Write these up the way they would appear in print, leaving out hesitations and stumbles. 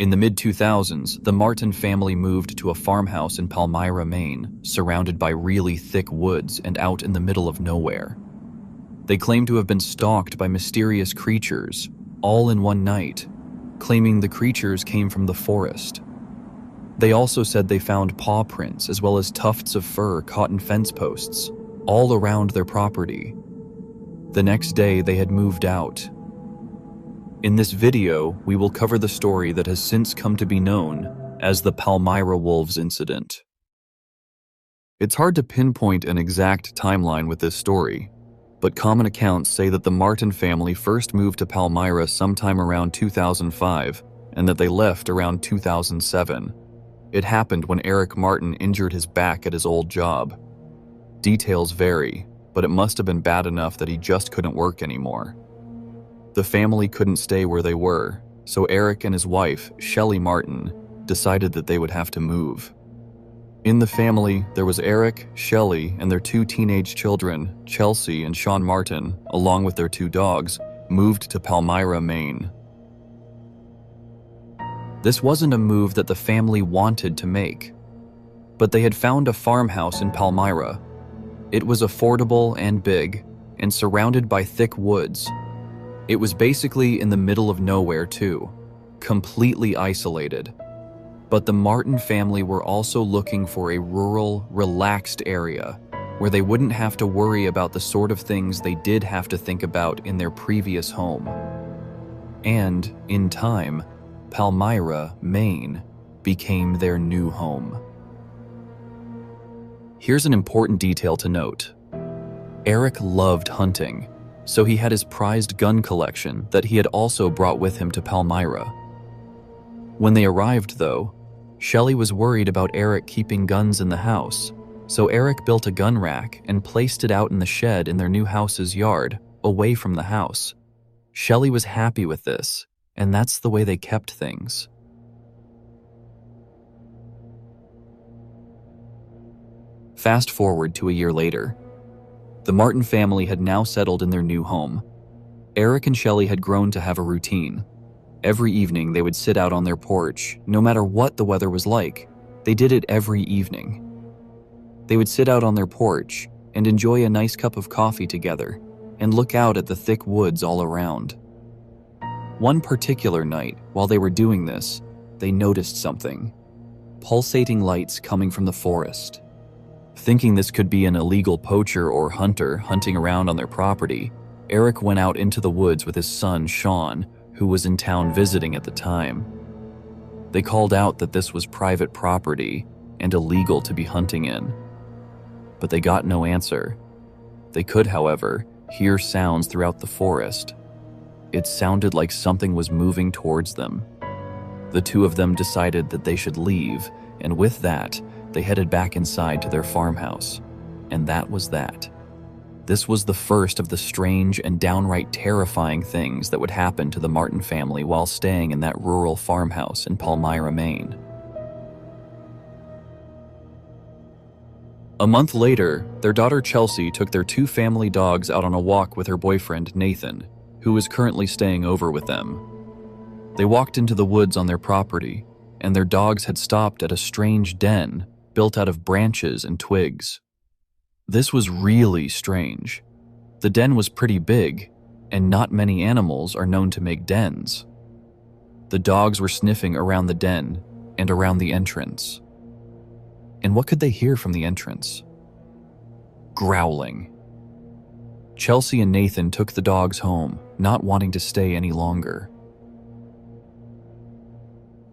In the mid-2000s, the Martin family moved to a farmhouse in Palmyra, Maine, surrounded by really thick woods and out in the middle of nowhere. They claimed to have been stalked by mysterious creatures, all in one night, claiming the creatures came from the forest. They also said they found paw prints as well as tufts of fur caught in fence posts, all around their property. The next day, they had moved out. In this video, we will cover the story that has since come to be known as the Palmyra Wolves incident. It's hard to pinpoint an exact timeline with this story, but common accounts say that the Martin family first moved to Palmyra sometime around 2005 and that they left around 2007. It happened when Eric Martin injured his back at his old job. Details vary, but it must have been bad enough that he just couldn't work anymore. The family couldn't stay where they were, so Eric and his wife, Shelley Martin, decided that they would have to move. In the family, there was Eric, Shelley, and their 2 teenage children, Chelsea and Sean Martin, along with their 2 dogs, moved to Palmyra, Maine. This wasn't a move that the family wanted to make, but they had found a farmhouse in Palmyra. It was affordable and big, and surrounded by thick woods. It was basically in the middle of nowhere too, completely isolated. But the Martin family were also looking for a rural, relaxed area where they wouldn't have to worry about the sort of things they did have to think about in their previous home. And, in time, Palmyra, Maine, became their new home. Here's an important detail to note. Eric loved hunting, so he had his prized gun collection that he had also brought with him to Palmyra. When they arrived, though, Shelley was worried about Eric keeping guns in the house, so Eric built a gun rack and placed it out in the shed in their new house's yard, away from the house. Shelley was happy with this, and that's the way they kept things. Fast forward to a year later. The Martin family had now settled in their new home. Eric and Shelley had grown to have a routine. Every evening they would sit out on their porch, no matter what the weather was like. They did it every evening. They would sit out on their porch and enjoy a nice cup of coffee together and look out at the thick woods all around. One particular night, while they were doing this, they noticed something. Pulsating lights coming from the forest. Thinking this could be an illegal poacher or hunter hunting around on their property, Eric went out into the woods with his son, Sean, who was in town visiting at the time. They called out that this was private property and illegal to be hunting in. But they got no answer. They could, however, hear sounds throughout the forest. It sounded like something was moving towards them. The 2 of them decided that they should leave, and with that, they headed back inside to their farmhouse. And that was that. This was the first of the strange and downright terrifying things that would happen to the Martin family while staying in that rural farmhouse in Palmyra, Maine. A month later, their daughter Chelsea took their 2 family dogs out on a walk with her boyfriend, Nathan, who was currently staying over with them. They walked into the woods on their property, and their dogs had stopped at a strange den built out of branches and twigs. This was really strange. The den was pretty big, and not many animals are known to make dens. The dogs were sniffing around the den and around the entrance. And what could they hear from the entrance? Growling. Chelsea and Nathan took the dogs home, not wanting to stay any longer.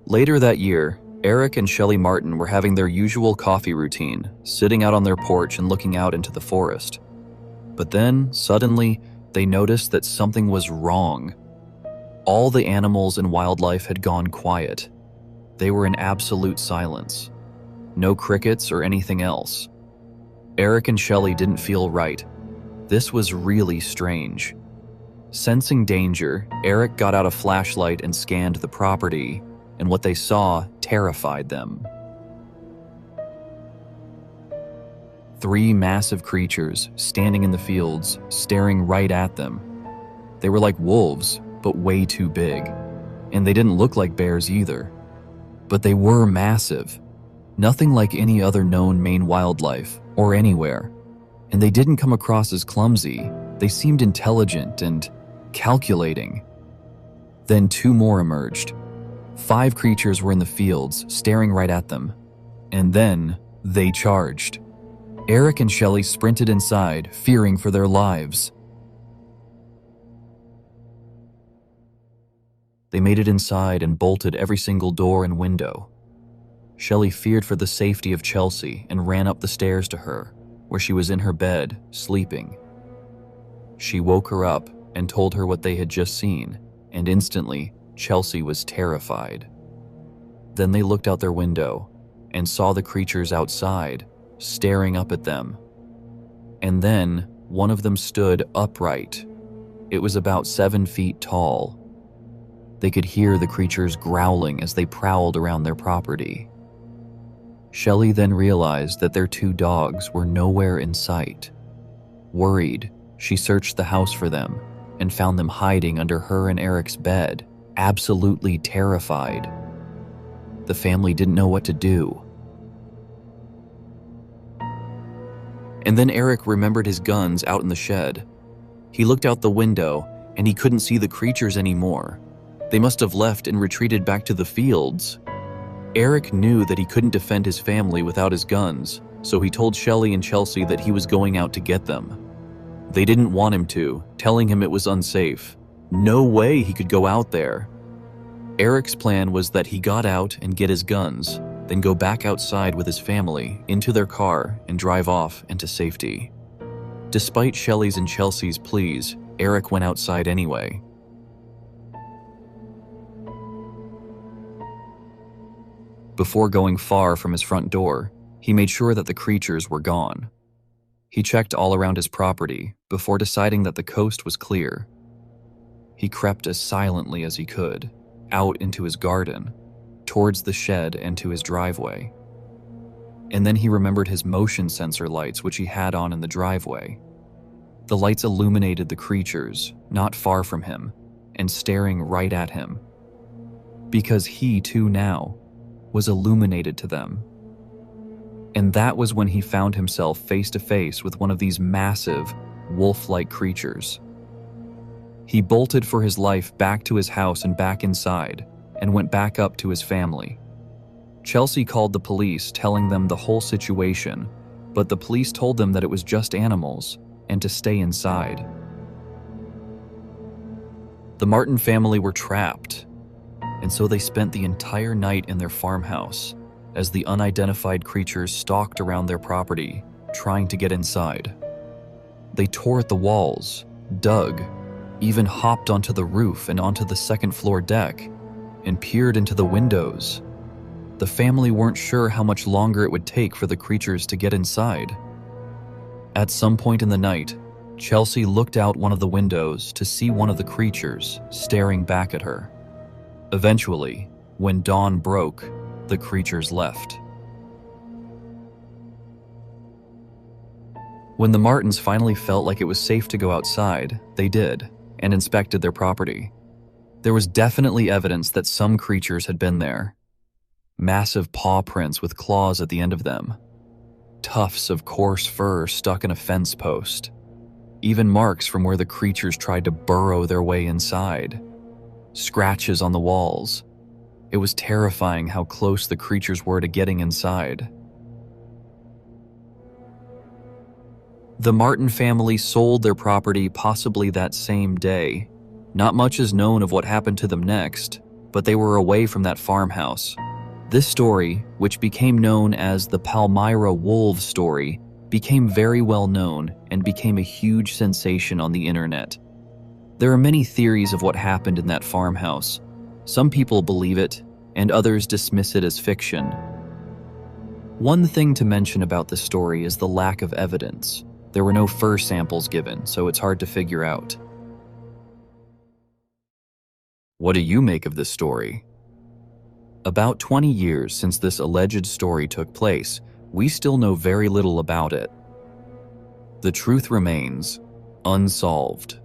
Later that year, Eric and Shelley Martin were having their usual coffee routine, sitting out on their porch and looking out into the forest. But then, suddenly, they noticed that something was wrong. All the animals and wildlife had gone quiet. They were in absolute silence. No crickets or anything else. Eric and Shelley didn't feel right. This was really strange. Sensing danger, Eric got out a flashlight and scanned the property, and what they saw terrified them. 3 massive creatures standing in the fields, staring right at them. They were like wolves, but way too big. And they didn't look like bears either. But they were massive, nothing like any other known Maine wildlife or anywhere. And they didn't come across as clumsy. They seemed intelligent and calculating. Then 2 more emerged. 5 creatures were in the fields, staring right at them. And then they charged. Eric and Shelley sprinted inside, fearing for their lives. They made it inside and bolted every single door and window. Shelley feared for the safety of Chelsea and ran up the stairs to her, where she was in her bed, sleeping. She woke her up and told her what they had just seen, and instantly, Chelsea was terrified. Then they looked out their window and saw the creatures outside, staring up at them. And then, one of them stood upright. It was about 7 feet tall. They could hear the creatures growling as they prowled around their property. Shelley then realized that their 2 dogs were nowhere in sight. Worried, she searched the house for them and found them hiding under her and Eric's bed, absolutely terrified. The family didn't know what to do. And then Eric remembered his guns out in the shed. He looked out the window and he couldn't see the creatures anymore. They must have left and retreated back to the fields. Eric knew that he couldn't defend his family without his guns, so he told Shelley and Chelsea that he was going out to get them. They didn't want him to, telling him it was unsafe. No way he could go out there. Eric's plan was that he got out and get his guns, then go back outside with his family into their car and drive off into safety. Despite Shelley's and Chelsea's pleas, Eric went outside anyway. Before going far from his front door, he made sure that the creatures were gone. He checked all around his property before deciding that the coast was clear. He crept as silently as he could, out into his garden, towards the shed and to his driveway. And then he remembered his motion sensor lights which he had on in the driveway. The lights illuminated the creatures, not far from him, and staring right at him. Because he too now was illuminated to them. And that was when he found himself face to face with one of these massive, wolf-like creatures. He bolted for his life back to his house and back inside, and went back up to his family. Chelsea called the police, telling them the whole situation, but the police told them that it was just animals, and to stay inside. The Martin family were trapped, and so they spent the entire night in their farmhouse as the unidentified creatures stalked around their property, trying to get inside. They tore at the walls, dug, even hopped onto the roof and onto the second-floor deck, and peered into the windows. The family weren't sure how much longer it would take for the creatures to get inside. At some point in the night, Chelsea looked out one of the windows to see one of the creatures staring back at her. Eventually, when dawn broke, the creatures left. When the Martins finally felt like it was safe to go outside, they did, and inspected their property. There was definitely evidence that some creatures had been there. Massive paw prints with claws at the end of them. Tufts of coarse fur stuck in a fence post. Even marks from where the creatures tried to burrow their way inside. Scratches on the walls. It was terrifying how close the creatures were to getting inside. The Martin family sold their property possibly that same day. Not much is known of what happened to them next, but they were away from that farmhouse. This story, which became known as the Palmyra Wolves story, became very well known and became a huge sensation on the internet. There are many theories of what happened in that farmhouse. Some people believe it, and others dismiss it as fiction. One thing to mention about this story is the lack of evidence. There were no fur samples given, so it's hard to figure out. What do you make of this story? About 20 years since this alleged story took place, we still know very little about it. The truth remains unsolved.